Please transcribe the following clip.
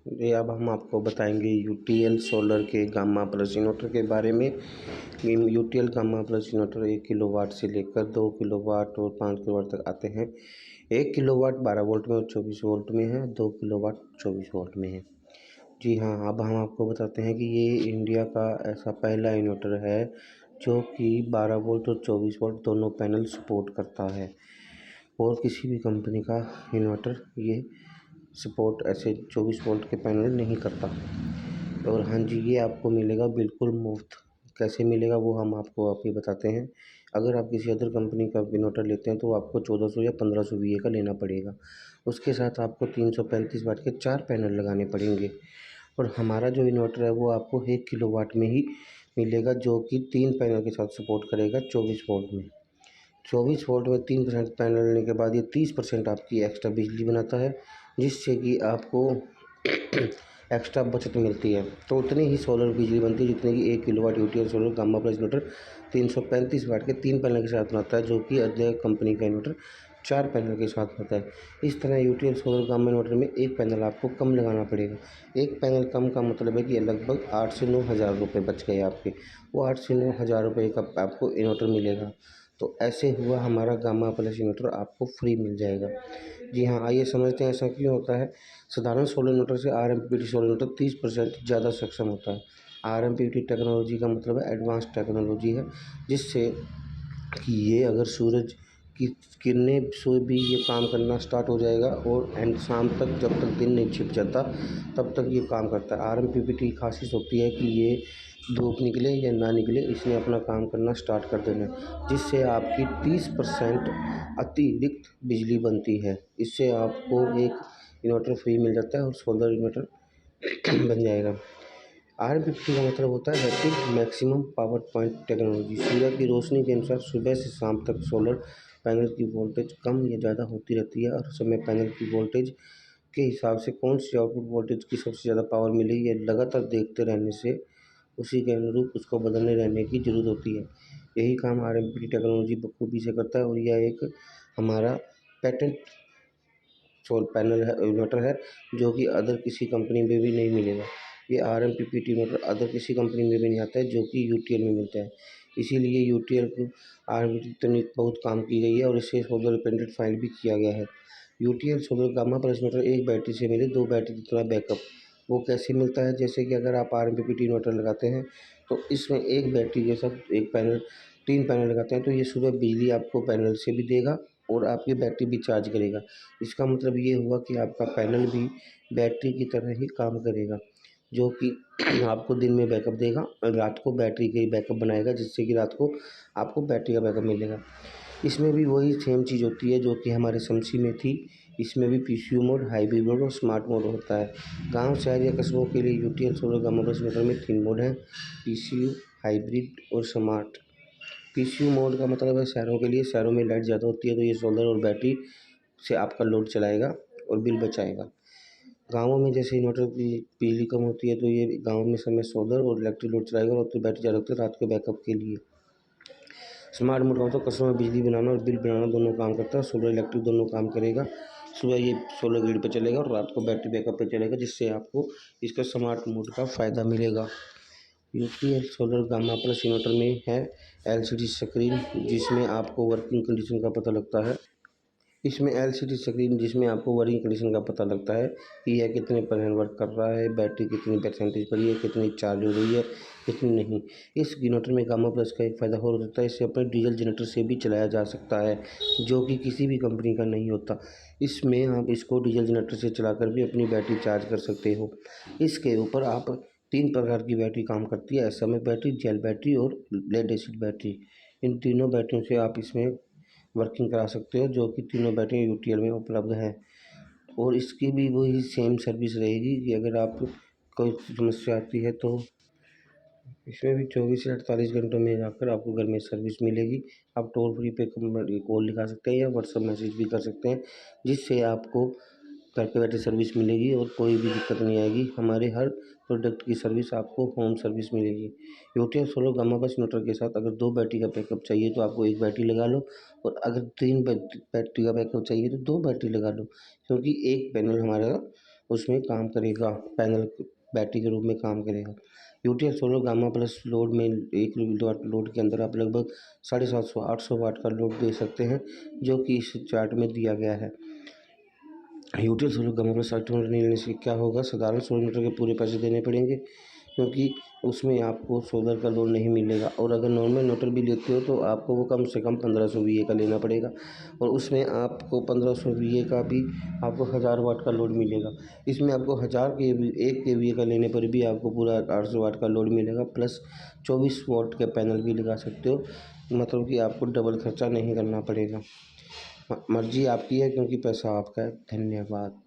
जी, अब हम आपको बताएंगे यूटीएल सोलर के गामा प्लस इन्वर्टर के बारे में। UTL gamma plus inverter 1 kilowatt से लेकर 2 किलोवाट और 5 किलोवाट तक आते हैं। 1 किलोवाट 12 वोल्ट में और 24 वोल्ट में है, 2 किलोवाट 24 वोल्ट में है। जी हाँ, अब हम आपको बताते हैं कि ये इंडिया का ऐसा पहला इन्वर्टर है जो कि 12 वोल्ट और 24 वोल्ट दोनों पैनल सपोर्ट करता है, और किसी भी कंपनी का इन्वर्टर ये सपोर्ट ऐसे 24 वोल्ट के पैनल नहीं करता। और हाँ जी, ये आपको मिलेगा बिल्कुल मुफ्त। कैसे मिलेगा वो हम आपको अभी बताते हैं। अगर आप किसी अदर कंपनी का इन्वर्टर लेते हैं तो आपको 1400 या 1500 VA का लेना पड़ेगा। उसके साथ आपको 335 वाट के 4 पैनल लगाने पड़ेंगे। और हमारा जो इन्वर्टर है वो आपको 1 किलोवाट में ही मिलेगा, जो कि 3 पैनल के साथ सपोर्ट करेगा 24 वोल्ट में। 24 वोल्ट में 3% पैनल लेने के बाद ये 30% आपकी एक्स्ट्रा बिजली बनाता है, जिससे कि आपको एक्स्ट्रा बचत मिलती है। तो उतनी ही सोलर बिजली बनती है जितने की 1 kilowatt UTL solar gamma plus inverter 335 वाट के 3 पैनल के साथ बनाता है, जो कि अदर कंपनी का इन्वर्टर 4 पैनल के साथ होता है। इस तरह यूटीएल सोलर गामा इन्वर्टर में एक पैनल आपको कम लगाना पड़ेगा। एक पैनल कम का मतलब है कि लगभग 8 से 9 हज़ार रुपये बच गए आपके। वो 8 से 9 हज़ार रुपये का आपको इन्वर्टर मिलेगा। तो ऐसे हुआ हमारा गामा प्लस इन्वर्टर आपको फ्री मिल जाएगा। जी हाँ, आइए समझते हैं ऐसा क्यों होता है। साधारण सोलर इन्वर्टर से आरएमपीपीटी सोलर इन्वर्टर 30% ज़्यादा सक्षम होता है। आरएमपीपीटी टेक्नोलॉजी का मतलब है एडवांस टेक्नोलॉजी है, जिससे कि ये अगर सूरज की किरणें से भी ये काम करना स्टार्ट हो जाएगा, और एंड शाम तक जब तक दिन नहीं छिप जाता तब तक ये काम करता है। आरएमपीपीटी की खासियत होती है कि ये धूप निकले या ना निकले इसने अपना काम करना स्टार्ट कर देना है, जिससे आपकी 30% अतिरिक्त बिजली बनती है। इससे आपको एक इन्वर्टर फ्री मिल जाता है और सोलर इन्वर्टर बन जाएगा। आरएमपीपी का मतलब होता है rapid maximum power point technology. सूर्य की रोशनी के अनुसार सुबह से शाम तक सोलर पैनल की वोल्टेज कम या ज़्यादा होती रहती है, और समय पैनल की वोल्टेज के हिसाब से कौन सी आउटपुट वोल्टेज की सबसे ज़्यादा पावर मिलेगी, ये लगातार देखते रहने से उसी के अनुरूप उसको बदलने रहने की ज़रूरत होती है। यही काम आरएमपीपी टेक्नोलॉजी बखूबी से करता है, और यह एक हमारा पैटेंट सोलर पैनल है, इन्वर्टर है, जो कि अदर किसी कंपनी में भी नहीं मिलेगा। ये आरएमपीपीटी इन्वर्टर अदर किसी कंपनी में भी नहीं आता है, जो कि यूटीएल में मिलता है। इसीलिए यूटीएल को आरएमपीपीटी तकनीक बहुत काम की गई है, और इसे सोलर पेटेंट फाइल भी किया गया है। UTL solar gamma plus inverter एक बैटरी से मिले 2 बैटरी जितना बैकअप। वो कैसे मिलता है, जैसे कि अगर आप आरएमपीपीटी इन्वर्टर लगाते हैं तो इसमें एक बैटरी के साथ एक पैनल 3 पैनल लगाते हैं, तो ये सुबह बिजली आपको पैनल से भी देगा और आपकी बैटरी भी चार्ज करेगा। इसका मतलब ये हुआ कि आपका पैनल भी बैटरी की तरह ही काम करेगा, जो कि आपको दिन में बैकअप देगा और रात को बैटरी के बैकअप बनाएगा, जिससे कि रात को आपको बैटरी का बैकअप मिलेगा। इसमें भी वही सेम चीज़ होती है जो कि हमारे समसी में थी। इसमें भी पीसीयू मोड, हाइब्रिड मोड और स्मार्ट मोड होता है। गाँव, शहर या कस्बों के लिए UTL solar gamma plus inverter में 3 मोड हैं: पीसीयू, हाइब्रिड और स्मार्ट। पीसीयू मोड का मतलब है शहरों के लिए। शहरों में लाइट ज़्यादा होती है तो ये सोलर और बैटरी से आपका लोड चलाएगा और बिल बचाएगा। गाँवों में जैसे इन्वर्टर की बिजली कम होती है तो ये गाँव में समय सोलर और इलेक्ट्रिक लोड चलाएगा, और तो बैटरी ज़्यादा होती है रात के बैकअप के लिए। स्मार्ट मोड का मतलब कस्टमर बिजली बनाना और बिल बनाना दोनों काम करता है। सोलर इलेक्ट्रिक दोनों काम करेगा। सुबह ये सोलर ग्रिड पे चलेगा और रात को बैटरी बैकअप पे चलेगा, जिससे आपको इसका स्मार्ट मोड का फ़ायदा मिलेगा। UPL solar gamma plus inverter में है एलसीडी स्क्रीन, जिसमें आपको वर्किंग कंडीशन का पता लगता है। इसमें एलसीडी स्क्रीन जिसमें आपको वर्किंग कंडीशन का पता लगता है कि यह कितने % वर्क कर रहा है, बैटरी कितनी परसेंटेज पड़ी है, कितनी चार्ज हो रही है, कितनी नहीं। इस इन्वर्टर में गामा प्लस का एक फ़ायदा और होता है, इसे अपने डीजल जनरेटर से भी चलाया जा सकता है, जो कि किसी भी कंपनी का नहीं होता। इसमें आप इसको डीजल जनरेटर से चलाकर भी अपनी बैटरी चार्ज कर सकते हो। इसके ऊपर आप 3 प्रकार की बैटरी काम करती है: एसएमए बैटरी, जेल बैटरी और लेड एसिड बैटरी। इन तीनों बैटरियों से आप इसमें वर्किंग करा सकते हो, जो कि तीनों बैटरी यूटीएल में उपलब्ध हैं। और इसकी भी वही सेम सर्विस रहेगी कि अगर आप कोई समस्या आती है तो इसमें भी 24 से 48 घंटों में जाकर आपको घर में सर्विस मिलेगी। आप टोल फ्री पे कॉल लगा सकते हैं या व्हाट्सएप मैसेज भी कर सकते हैं, जिससे आपको घर पे बैठे सर्विस मिलेगी और कोई भी दिक्कत नहीं आएगी। हमारे हर प्रोडक्ट की सर्विस आपको होम सर्विस मिलेगी। UTL solar gamma plus inverter के साथ अगर 2 बैटरी का बैकअप चाहिए तो आपको 1 बैटरी लगा लो, और अगर 3 बैटरी का बैकअप चाहिए तो 2 बैटरी लगा लो, क्योंकि एक पैनल हमारा उसमें काम करेगा, पैनल बैटरी के रूप में काम करेगा। UTL solar gamma plus load में 1 किलोवाट लोड के अंदर आप लगभग 750-800 वाट का लोड दे सकते हैं, जो कि इस चार्ट में दिया गया है। UTL solar gamma plus certificate नहीं लेने से क्या होगा, साधारण सोलर मीटर के पूरे पैसे देने पड़ेंगे, क्योंकि उसमें आपको सोलर का लोड नहीं मिलेगा। और अगर नॉर्मल मोटर भी लेते हो तो आपको वो कम से कम 1500 VA का लेना पड़ेगा, और उसमें आपको 1500 VA का भी आपको 1000 वाट का लोड मिलेगा। इसमें आपको 1000 KV 1 KVA का लेने पर भी आपको पूरा 800 वाट का लोड मिलेगा, प्लस 24 वाट के पैनल भी लगा सकते हो, मतलब कि आपको डबल खर्चा नहीं करना पड़ेगा। मर्जी आपकी है, क्योंकि पैसा आपका है। धन्यवाद।